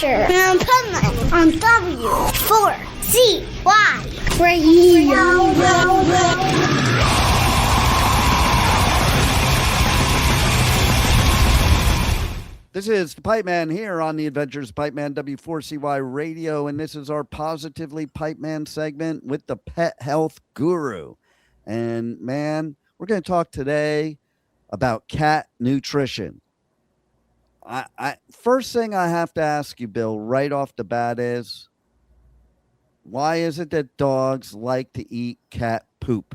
Adventures of Pipeman on W4CY Radio. This is Pipeman here on the Adventures of Pipeman W4CY Radio, and this is our Positively Pipeman segment with the pet health guru. And man, we're going to talk today about cat nutrition. First thing I have to ask you, Bill, right off the bat is, why is it that dogs like to eat cat poop?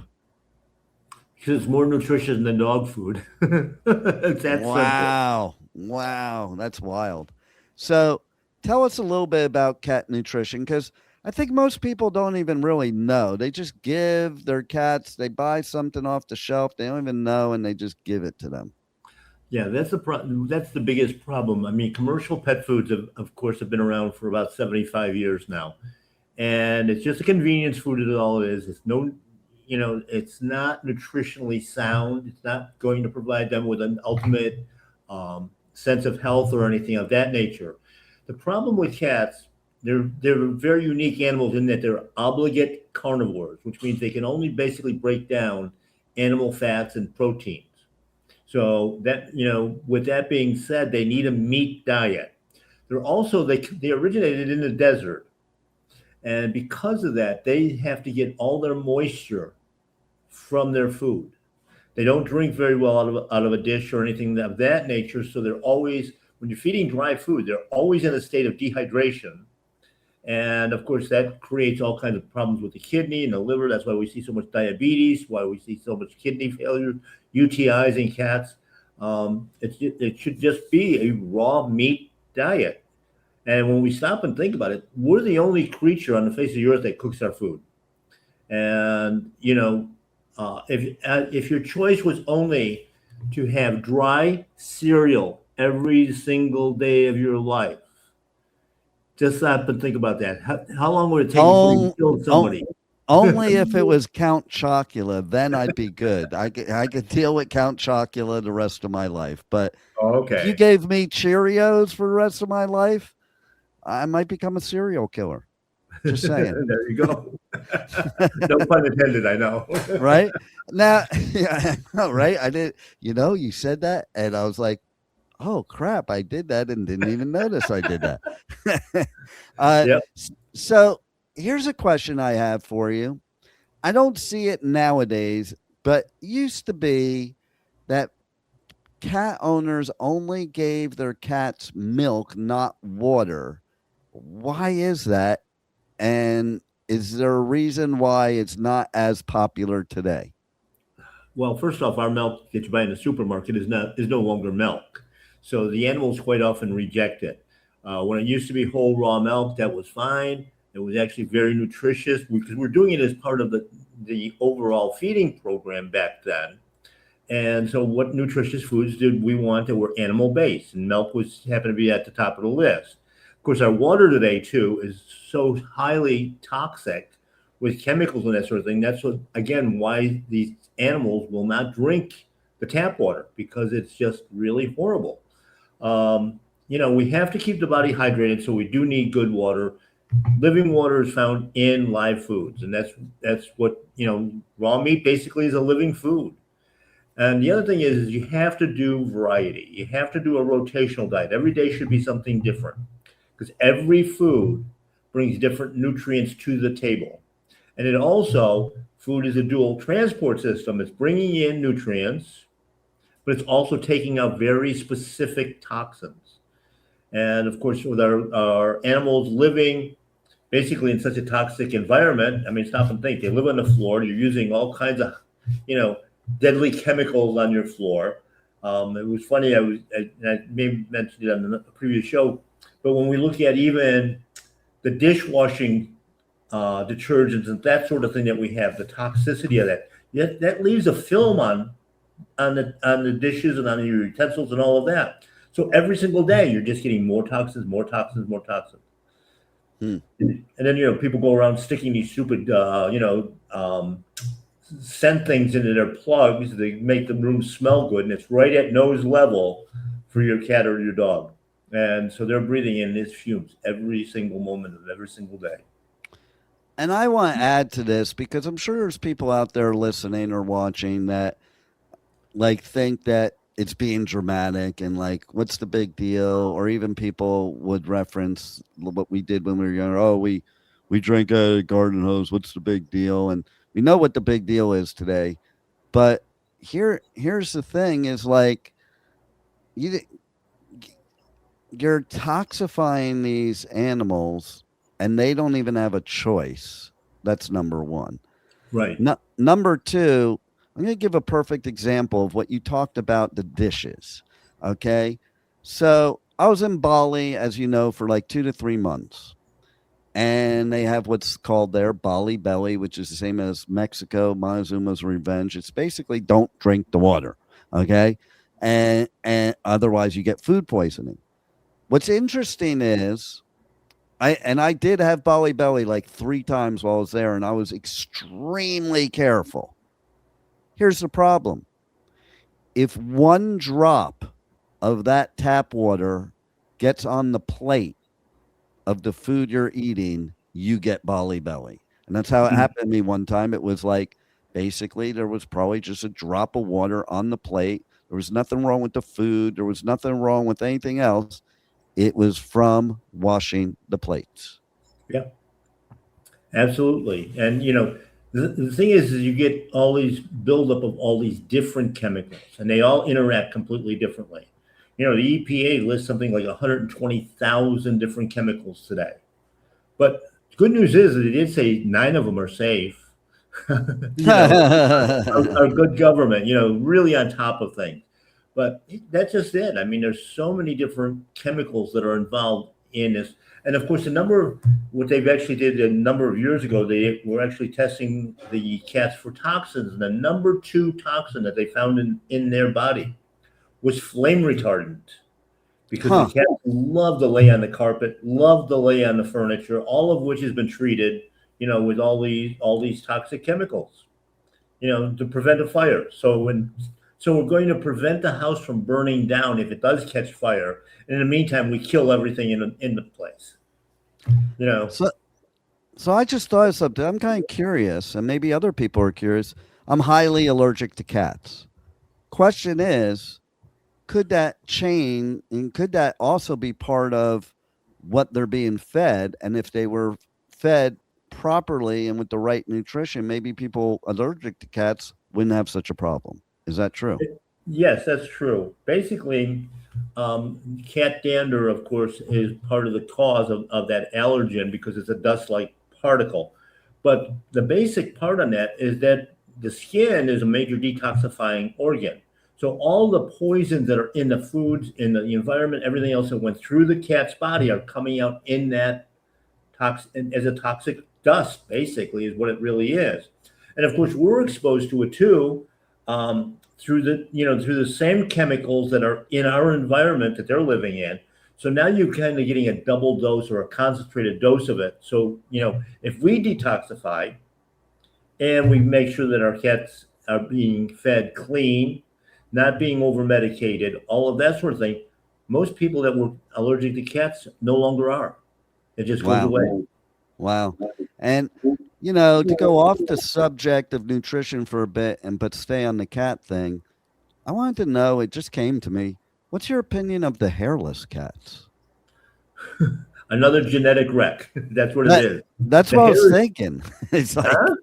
Because it's more nutritious than dog food. It's that Wow. Wow, that's wild. So tell us a little bit about cat nutrition, because I think most people don't even really know. They just give their cats, they buy something off the shelf, they don't even know, and they just give it to them. Yeah, that's the biggest problem. I mean, commercial pet foods, of course, have been around for about 75 years now. And it's just a convenience food is all it is. It's it's not nutritionally sound. It's not going to provide them with an ultimate sense of health or anything of that nature. The problem with cats, they're very unique animals in that they're obligate carnivores, which means they can only basically break down animal fats and proteins. So that, with that being said, they need a meat diet. They're also, they originated in the desert. And because of that, they have to get all their moisture from their food. They don't drink very well out of a dish or anything of that nature. So they're always, when you're feeding dry food, they're always in a state of dehydration. And of course, that creates all kinds of problems with the kidney and the liver. That's why we see so much diabetes, why we see so much kidney failure, UTIs in cats. It should just be a raw meat diet. And when we stop and think about it, we're the only creature on the face of the earth that cooks our food. And, if your choice was only to have dry cereal every single day of your life, just stop and think about that. How long would it take you to kill somebody? Only if it was Count Chocula, then I'd be good. I could deal with Count Chocula the rest of my life. But if you gave me Cheerios for the rest of my life, I might become a serial killer. Just saying. There you go. No pun intended, I know. Right? Now, yeah, right? I did, you said that, and I was like, oh, crap, I did that and didn't even notice I did that. Yep. So here's a question I have for you. I don't see it nowadays, but used to be that cat owners only gave their cats milk, not water. Why is that? And is there a reason why it's not as popular today? Well, first off, our milk that you buy in the supermarket is no longer milk. So the animals quite often reject it. When it used to be whole raw milk, that was fine. It was actually very nutritious because we're doing it as part of the overall feeding program back then. And so what nutritious foods did we want that were animal-based? And milk happened to be at the top of the list. Of course, our water today, too, is so highly toxic with chemicals and that sort of thing. That's why these animals will not drink the tap water, because it's just really horrible. We have to keep the body hydrated, so we do need good water. Living water is found in live foods, and that's what, raw meat basically is a living food. And the other thing is you have to do variety. You have to do a rotational diet. Every day should be something different, because every food brings different nutrients to the table. And it also, food is a dual transport system. It's bringing in nutrients, but it's also taking out very specific toxins. And of course, with our animals living basically in such a toxic environment, I mean, stop and think. They live on the floor. You're using all kinds of, deadly chemicals on your floor. It was funny. I may have mentioned it on the previous show, but when we look at even the dishwashing detergents and that sort of thing that we have, the toxicity of that leaves a film on the dishes and on your utensils and all of that. So every single day, you're just getting more toxins, more toxins, more toxins. And then, people go around sticking these stupid, scent things into their plugs. They make the room smell good, and it's right at nose level for your cat or your dog. And so they're breathing in these fumes every single moment of every single day. And I want to add to this because I'm sure there's people out there listening or watching that like think that it's being dramatic and like what's the big deal, or even people would reference what we did when we were younger. Oh, we drank out of a garden hose. What's the big deal? And we know what the big deal is today. But here's the thing: is like you you're toxifying these animals, and they don't even have a choice. That's number one. Right. No, number two, I'm going to give a perfect example of what you talked about, the dishes. Okay. So I was in Bali, as you know, for like 2 to 3 months. And they have what's called their Bali Belly, which is the same as Mexico, Montezuma's Revenge. It's basically don't drink the water. Okay. And otherwise you get food poisoning. What's interesting is I did have Bali Belly like 3 times while I was there, and I was extremely careful. Here's the problem. If one drop of that tap water gets on the plate of the food you're eating, you get Bali Belly. And that's how it happened to me one time. It was like basically there was probably just a drop of water on the plate. There was nothing wrong with the food. There was nothing wrong with anything else. It was from washing the plates. Yeah, absolutely. And the thing is you get all these buildup of all these different chemicals, and they all interact completely differently. The EPA lists something like 120,000 different chemicals today. But good news is that they did say 9 of them are safe. you know, our good government, really on top of things. But that's just it. I mean, there's so many different chemicals that are involved in this. And of course, what they've actually did a number of years ago, they were actually testing the cats for toxins. And the number 2 toxin that they found in their body was flame retardant, because the Huh. cats love to lay on the carpet, love to lay on the furniture, all of which has been treated, with all these toxic chemicals, to prevent a fire. So we're going to prevent the house from burning down if it does catch fire. And in the meantime, we kill everything in the place. You know, So, so I just thought of something. I'm kind of curious, and maybe other people are curious. I'm highly allergic to cats. Question is, could that chain and could that also be part of what they're being fed? And if they were fed properly and with the right nutrition, maybe people allergic to cats wouldn't have such a problem. Is that true? yes, that's true. Basically, cat dander, of course, is part of the cause of that allergen because it's a dust-like particle. But the basic part on that is that the skin is a major detoxifying organ. So all the poisons that are in the foods, in the environment, everything else that went through the cat's body are coming out in that as a toxic dust, basically, is what it really is. And of course, we're exposed to it too, through the same chemicals that are in our environment that they're living in. So now you're kind of getting a double dose or a concentrated dose of it. So if we detoxify and we make sure that our cats are being fed clean, not being over medicated, all of that sort of thing, most people that were allergic to cats no longer are. It just goes Wow. away. Wow. And to go off the subject of nutrition for a bit and but stay on the cat thing, I wanted to know, it just came to me. What's your opinion of the hairless cats? Another genetic wreck. That's what it That, is. that's The what I was hair, thinking. It's like huh?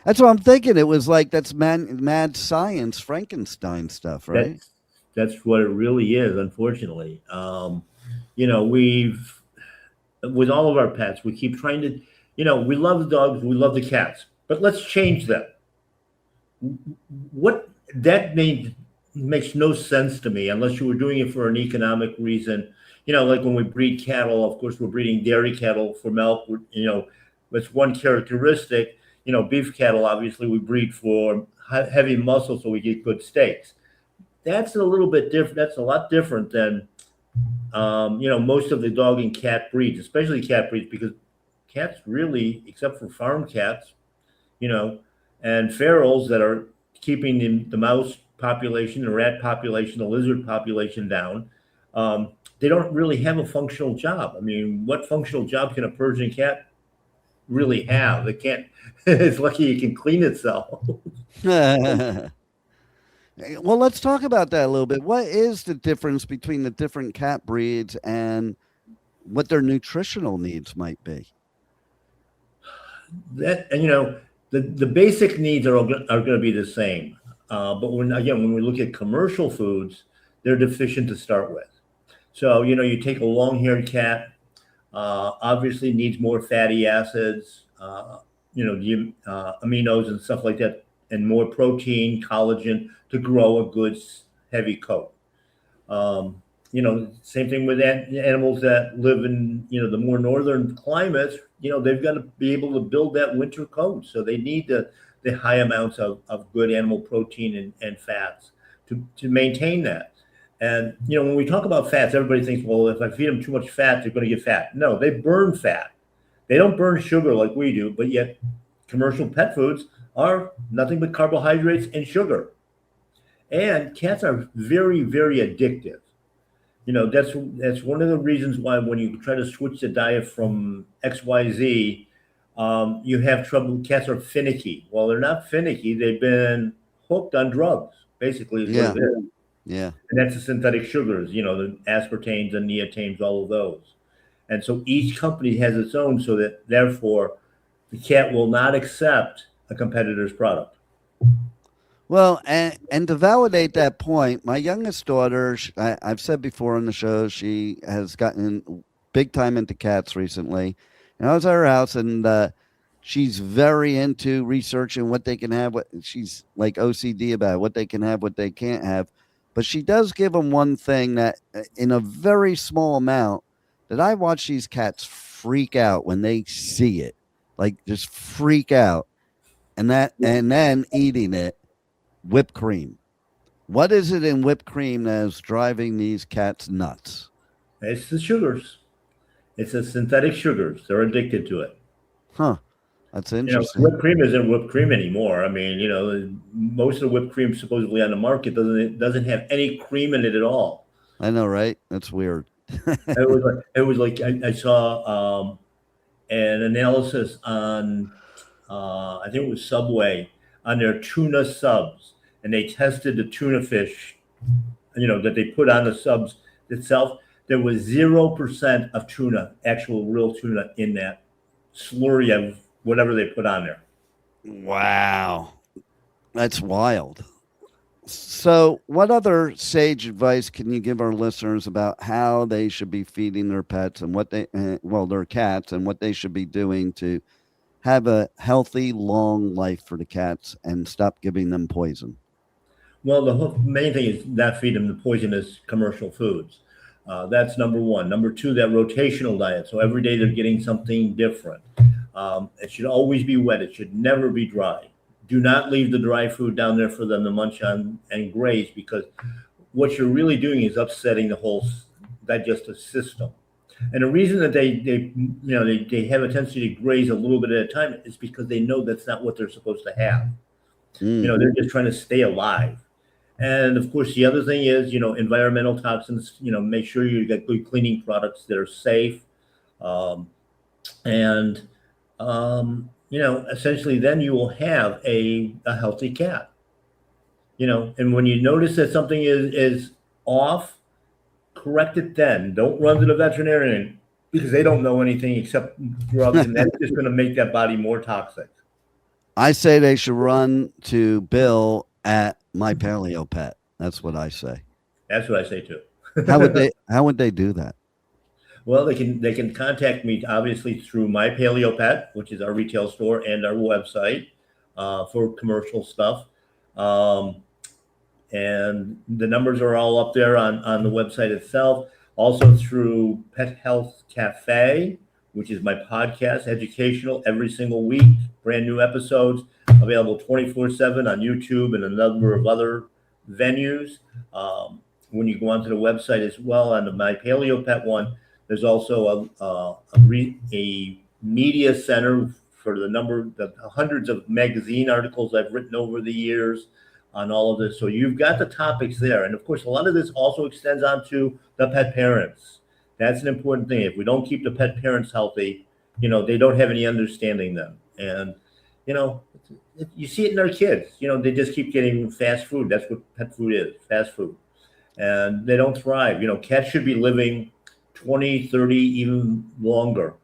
that's what I'm thinking. It was like that's mad science, Frankenstein stuff, right? That's what it really is. Unfortunately, we've with all of our pets, we keep trying to, we love the dogs, we love the cats, but let's change them. What that makes no sense to me unless you were doing it for an economic reason. Like when we breed cattle, of course, we're breeding dairy cattle for milk. That's one characteristic. Beef cattle, obviously, we breed for heavy muscle so we get good steaks. That's a little bit different. That's a lot different than, most of the dog and cat breeds, especially cat breeds, because cats really, except for farm cats, you know, and ferals that are keeping the mouse population, the rat population, the lizard population down. they don't really have a functional job. I mean, what functional job can a Persian cat really have? It can't. It's lucky it can clean itself. Well, let's talk about that a little bit. What is the difference between the different cat breeds and what their nutritional needs might be? That and the basic needs are going to be the same. But when we look at commercial foods, they're deficient to start with. So you take a long-haired cat, obviously needs more fatty acids, the aminos and stuff like that, and more protein, collagen to grow a good heavy coat. Same thing with animals that live in, the more northern climates, they've got to be able to build that winter coat. So they need the high amounts of good animal protein and fats to maintain that. And, when we talk about fats, everybody thinks, well, if I feed them too much fat, they're going to get fat. No, they burn fat. They don't burn sugar like we do, but yet commercial pet foods are nothing but carbohydrates and sugar. And cats are very, very addictive. That's one of the reasons why when you try to switch the diet from XYZ, you have trouble. Cats are finicky. Well, they're not finicky. They've been hooked on drugs, basically. Is what it is. Yeah. And that's the synthetic sugars, the aspartames and neotames, all of those. And so each company has its own, so that therefore the cat will not accept a competitor's product. Well, and to validate that point, my youngest daughter, I've said before on the show, she has gotten big time into cats recently. And I was at her house, and she's very into researching what they can have. She's like OCD about what they can have, what they can't have. But she does give them one thing that, in a very small amount, that I watch these cats freak out when they see it, like just freak out, and then eating it. Whipped cream. What is it in whipped cream that is driving these cats nuts? It's the sugars. It's the synthetic sugars. They're addicted to it. Huh. That's interesting. Whipped cream isn't whipped cream anymore. I mean, most of the whipped cream supposedly on the market doesn't have any cream in it at all. I know, right? That's weird. it was like I saw an analysis on I think it was Subway on their tuna subs, and they tested the tuna fish, that they put on the subs itself. There was 0% of tuna, actual real tuna, in that slurry of whatever they put on there. Wow. That's wild. So what other sage advice can you give our listeners about how they should be feeding their pets and their cats, and what they should be doing to have a healthy, long life for the cats and stop giving them poison? Well, the main thing is not feed them the poisonous commercial foods. That's number one. Number two, that rotational diet. So every day they're getting something different. It should always be wet. It should never be dry. Do not leave the dry food down there for them to munch on and graze, because what you're really doing is upsetting the whole digestive system. And the reason that they have a tendency to graze a little bit at a time is because they know that's not what they're supposed to have. They're just trying to stay alive. And of course, the other thing is, environmental toxins. Make sure you get good cleaning products that are safe, essentially then you will have a healthy cat. And when you notice that something is off, correct it then. Don't run to the veterinarian, because they don't know anything except drugs, and that's just going to make that body more toxic. I say they should run to Bill at My Paleo Pet. That's what I say. That's what I say too. How would they do that? Well, they can contact me, obviously, through My Paleo Pet, which is our retail store, and our website for commercial stuff. And the numbers are all up there on the website itself. Also through Pet Health Cafe, which is my podcast, educational, every single week, brand new episodes, available 24/7 on YouTube and a number of other venues. When you go onto the website as well, on the My Paleo Pet one, there's also a media center for the hundreds of magazine articles I've written over the years. on all of this. So you've got the topics there. And of course, a lot of this also extends onto the pet parents. That's an important thing. If we don't keep the pet parents healthy, they don't have any understanding then. And, you see it in our kids, they just keep getting fast food. That's what pet food is, fast food. And they don't thrive. Cats should be living 20, 30, even longer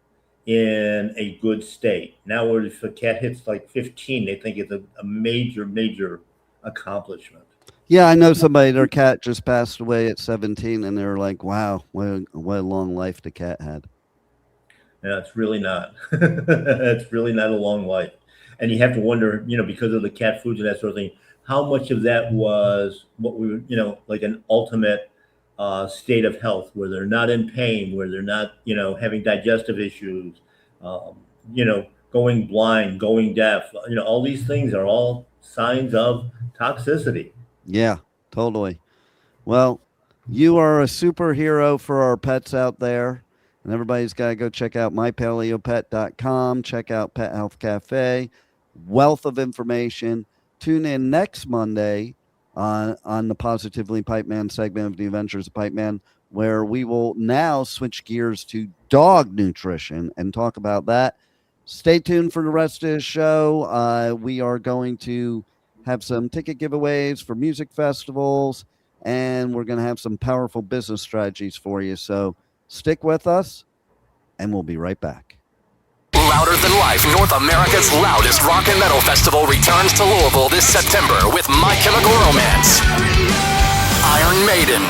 in a good state. Now, if a cat hits like 15, they think it's a major, major accomplishment. Yeah, I know somebody, their cat just passed away at 17, and they're like, wow, what a long life the cat had. Yeah, it's really not. It's really not a long life. And you have to wonder, because of the cat foods and that sort of thing, how much of that was what we were, like an ultimate state of health, where they're not in pain, where they're not, having digestive issues, going blind, going deaf. All these things are all signs of toxicity. Yeah, totally. Well, you are a superhero for our pets out there. And everybody's got to go check out mypaleopet.com, check out Pet Health Cafe, wealth of information. Tune in next Monday on the Positively Pipeman segment of the Adventures of Pipeman, where we will now switch gears to dog nutrition and talk about that. Stay tuned for the rest of the show. We are going to have some ticket giveaways for music festivals, and we're going to have some powerful business strategies for you. So stick with us, and we'll be right back. Louder Than Life, North America's loudest rock and metal festival, returns to Louisville this September with My Chemical Romance, Iron Maiden,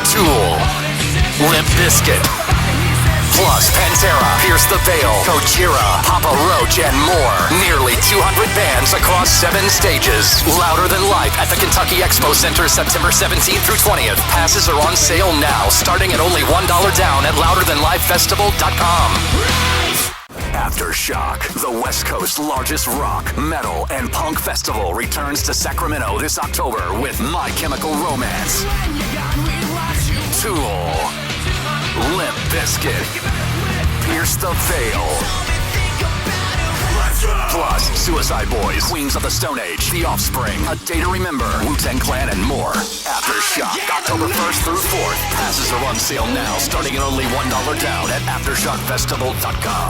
Tool, Limp Bizkit, plus Pantera, Pierce the Veil, Gojira, Papa Roach, and more. Nearly 200 bands across 7 stages. Louder Than Life at the Kentucky Expo Center, September 17th through 20th. Passes are on sale now, starting at only $1 down at louderthanlifefestival.com. Aftershock, the West Coast's largest rock, metal, and punk festival, returns to Sacramento this October with My Chemical Romance, Tool, Limp Bizkit, Pierce the Veil, plus Suicide Boys, Queens of the Stone Age, The Offspring, A Day to Remember, Wu-Tang Clan, and more. Aftershock, October 1st through 4th. Passes are on sale now, starting at only $1 down at AftershockFestival.com.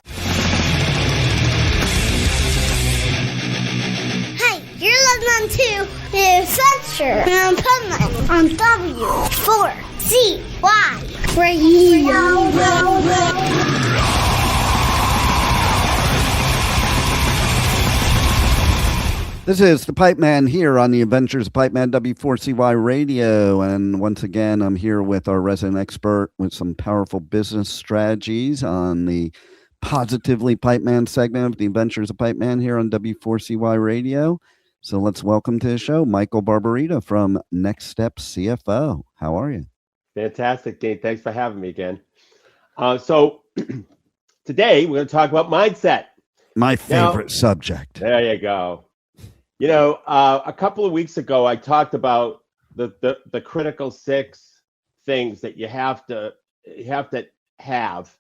Hey, you're listening to The Adventures of Pipeman on W4CY Radio. This is the Pipeman here on the Adventures of Pipeman, W4CY Radio. And once again, I'm here with our resident expert with some powerful business strategies on the Positively Pipeman segment of the Adventures of Pipeman here on W4CY Radio. So let's welcome to the show Michael Barbarita from Next Step CFO. How are you? Fantastic, Dave. Thanks for having me again. So today we're going to talk about mindset. My favorite subject. There you go. A couple of weeks ago, I talked about the critical 6 things that you have to have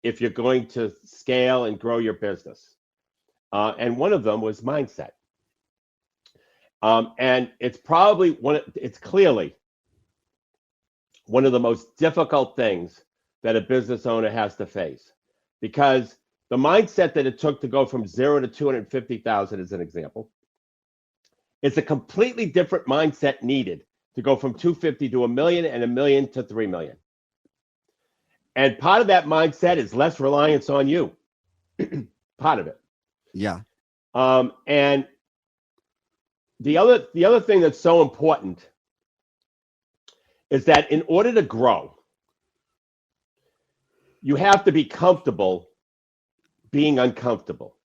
if you're going to scale and grow your business. And one of them was mindset. And it's probably it's clearly one of the most difficult things that a business owner has to face, because the mindset that it took to go from 0 to 250,000 as an example, it's a completely different mindset needed to go from 250 to 1 million and 1 million to 3 million. And part of that mindset is less reliance on you. Part of it. Yeah. And the other thing that's so important is that in order to grow, you have to be comfortable being uncomfortable.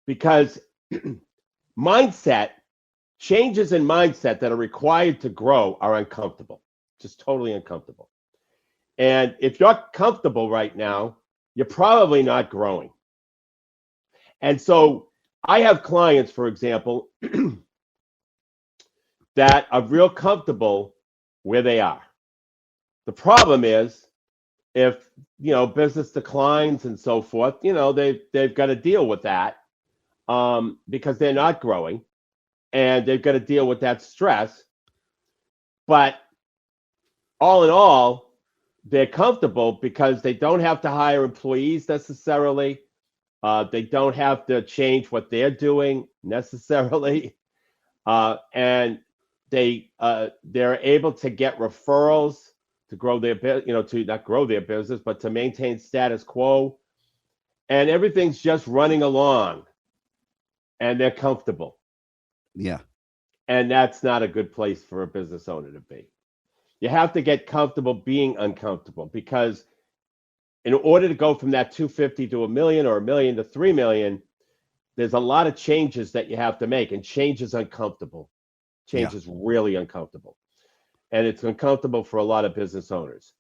Because changes in mindset that are required to grow are uncomfortable, just totally uncomfortable. And if you're comfortable right now, you're probably not growing. And so I have clients, for example, that are real comfortable where they are. The problem is if, business declines and so forth, they've got to deal with that because they're not growing. and they've got to deal with that stress. But all in all, they're comfortable because they don't have to hire employees necessarily. They don't have to change what they're doing necessarily, and they're able to get referrals to grow their, to not grow their business, but to maintain status quo, and everything's just running along, and they're comfortable. Yeah. And that's not a good place for a business owner to be. You have to get comfortable being uncomfortable, because in order to go from that 250 to $1 million or $1 million to $3 million, there's a lot of changes that you have to make, and change is uncomfortable. Change is really uncomfortable. And it's uncomfortable for a lot of business owners.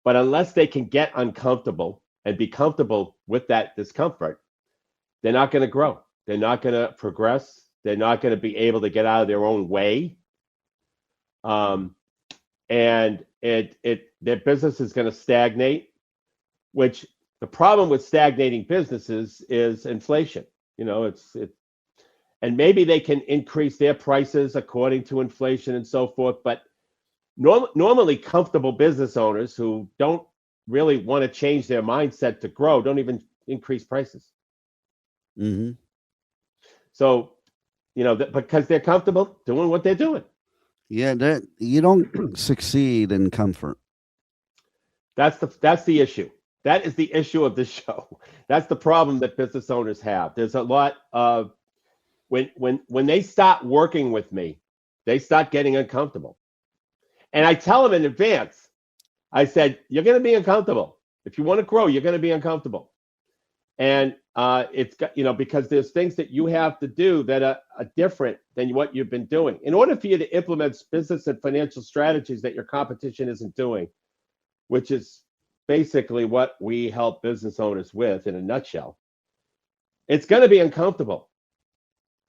But unless they can get uncomfortable and be comfortable with that discomfort, they're not going to grow. They're not going to progress. They're not going to be able to get out of their own way. And their business is going to stagnate, which the problem with stagnating businesses is inflation. And maybe they can increase their prices according to inflation and so forth. But normally comfortable business owners who don't really want to change their mindset to grow don't even increase prices. Mm-hmm. So, because they're comfortable doing what they're doing. Yeah, you don't succeed in comfort. That's the issue. That is the issue of the show. That's the problem that business owners have. There's a lot of when they start working with me, they start getting uncomfortable. And I tell them in advance, I said, you're going to be uncomfortable. If you want to grow, you're going to be uncomfortable. And it's got, because there's things that you have to do that are different than what you've been doing. In order for you to implement business and financial strategies that your competition isn't doing, which is basically what we help business owners with in a nutshell, it's going to be uncomfortable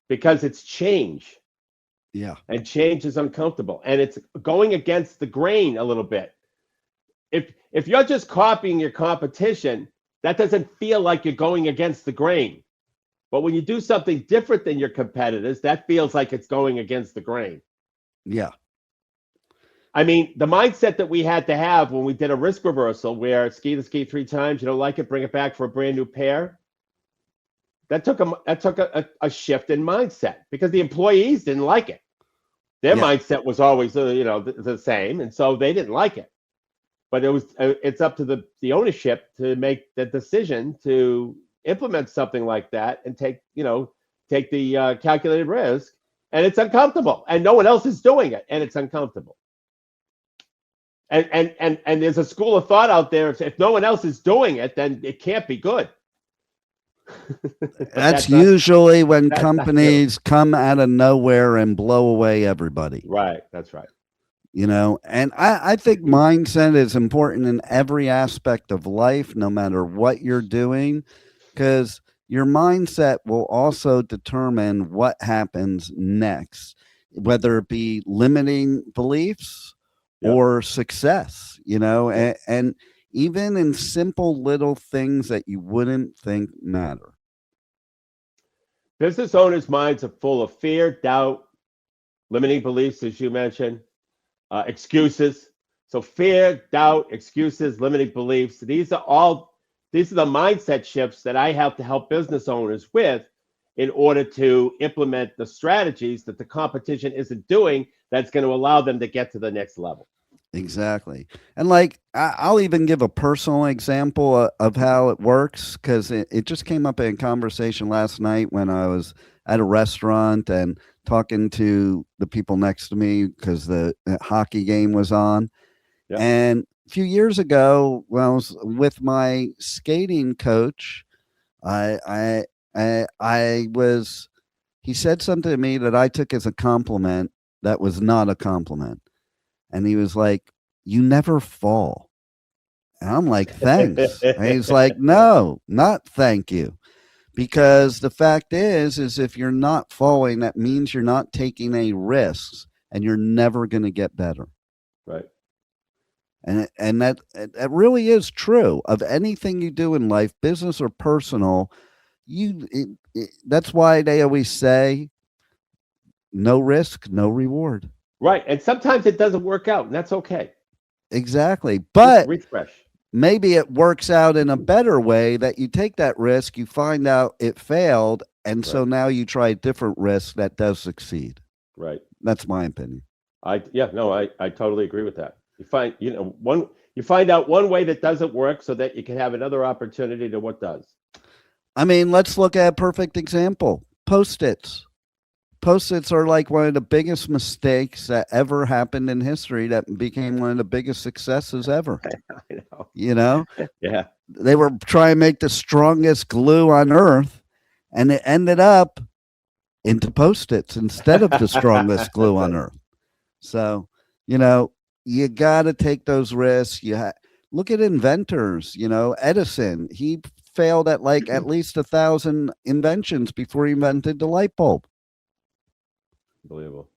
because it's change. Yeah. And change is uncomfortable. And it's going against the grain a little bit. If you're just copying your competition, that doesn't feel like you're going against the grain. But when you do something different than your competitors, that feels like it's going against the grain. Yeah. I mean, the mindset that we had to have when we did a risk reversal where ski the ski 3 times, you don't like it, bring it back for a brand new pair. That took a shift in mindset because the employees didn't like it. Their mindset was always, the same. And so they didn't like it. But it's up to the ownership to make the decision to implement something like that and take the calculated risk. And it's uncomfortable, and no one else is doing it, and it's uncomfortable. And there's a school of thought out there: if no one else is doing it, then it can't be good. That's usually when companies come out of nowhere and blow away everybody. Right. That's right. And I think mindset is important in every aspect of life, no matter what you're doing, because your mindset will also determine what happens next, whether it be limiting beliefs or success, and even in simple little things that you wouldn't think matter. Business owners' minds are full of fear, doubt, limiting beliefs, as you mentioned. Excuses. So fear, doubt, excuses, limiting beliefs. These are the mindset shifts that I have to help business owners with in order to implement the strategies that the competition isn't doing that's going to allow them to get to the next level. Exactly. And I'll even give a personal example of how it works, because it just came up in conversation last night when I was at a restaurant and talking to the people next to me because the hockey game was on. Yeah. And a few years ago, when I was with my skating coach, he said something to me that I took as a compliment that was not a compliment. And he was like, "You never fall." And I'm like, "Thanks." And he's like, "No, not thank you." Because the fact is if you're not falling, that means you're not taking any risks and you're never going to get better. Right. And that really is true of anything you do in life, business or personal. That's why they always say no risk, no reward. Right. And sometimes it doesn't work out, and that's okay. Exactly. But refresh. Maybe it works out in a better way that you take that risk, you find out it failed, and so now you try a different risk that does succeed. Right. That's my opinion. I totally agree with that. You find out one way that doesn't work so that you can have another opportunity to what does. I mean, let's look at a perfect example. Post-its. Post-its are like one of the biggest mistakes that ever happened in history that became one of the biggest successes ever. I know. You know? Yeah. They were trying to make the strongest glue on earth, and it ended up into Post-its instead of the strongest glue on earth. So, you know, you got to take those risks. Look at inventors, you know, Edison, he failed at like at least 1,000 inventions before he invented the light bulb. Unbelievable.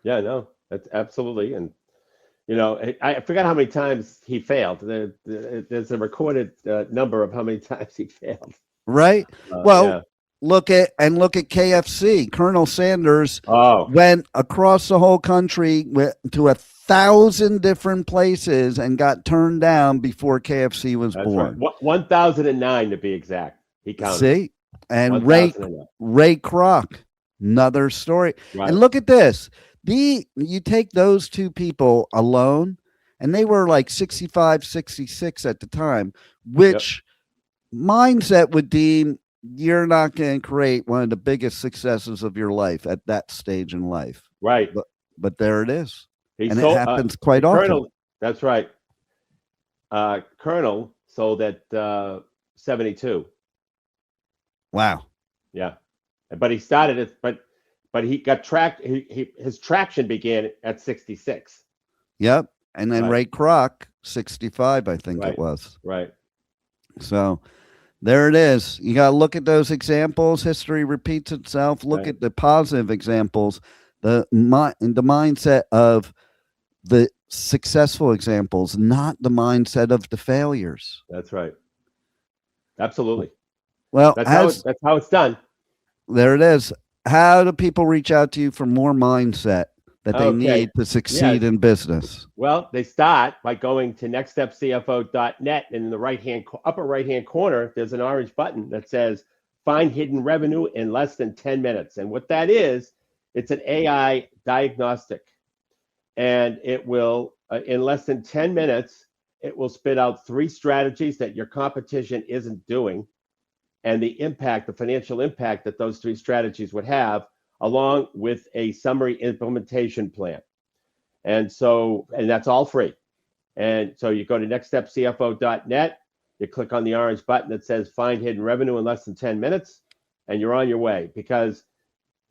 Yeah, no, that's absolutely. And, you know, I forgot how many times he failed. There's a recorded number of how many times he failed. Right. Look at KFC. Colonel Sanders went across the whole country to 1,000 different places and got turned down before KFC was born. Right. 1,009 to be exact. He counted. See? And Ray Kroc, another story. Right. And look at this. You take those two people alone, and they were like 65, 66 at the time, which mindset would deem you're not going to create one of the biggest successes of your life at that stage in life. Right. But there it is. It happens quite often. That's right. Colonel sold at 72. Wow. Yeah. But he started it, but he got tracked. His traction began at 66. Yep. And then Ray Kroc, 65, I think it was. Right. So there it is. You got to look at those examples. History repeats itself. Look at the positive examples, the mindset of the successful examples, not the mindset of the failures. That's right. Absolutely. Well, that's how it's done. There it is. How do people reach out to you for more mindset that they need to succeed in business? Well, they start by going to nextstepcfo.net, and in the upper right-hand corner, there's an orange button that says Find Hidden Revenue in Less Than 10 Minutes. And what that is, it's an AI diagnostic. And it will, in less than 10 minutes, it will spit out 3 strategies that your competition isn't doing, and the financial impact that those 3 strategies would have, along with a summary implementation plan. And that's all free. And so you go to nextstepcfo.net, you click on the orange button that says Find Hidden Revenue in Less Than 10 Minutes, and you're on your way, because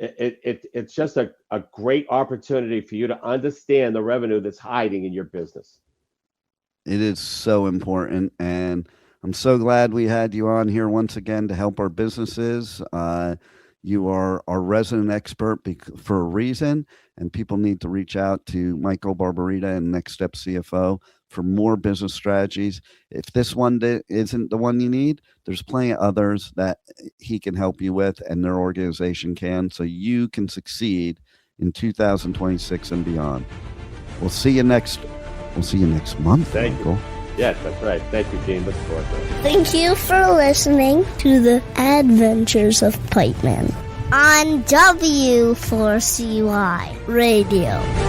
it's just a great opportunity for you to understand the revenue that's hiding in your business. It is so important, and I'm so glad we had you on here once again to help our businesses. You are our resident expert for a reason, and people need to reach out to Michael Barbarita and Next Step CFO for more business strategies. If this one isn't the one you need, there's plenty of others that he can help you with, and their organization can, so you can succeed in 2026 and beyond. We'll see you next month. Thank Michael. You. Yes, that's right. Thank you, Gene. Looking forward to it. Thank you for listening to the Adventures of Pipeman on W4CY Radio.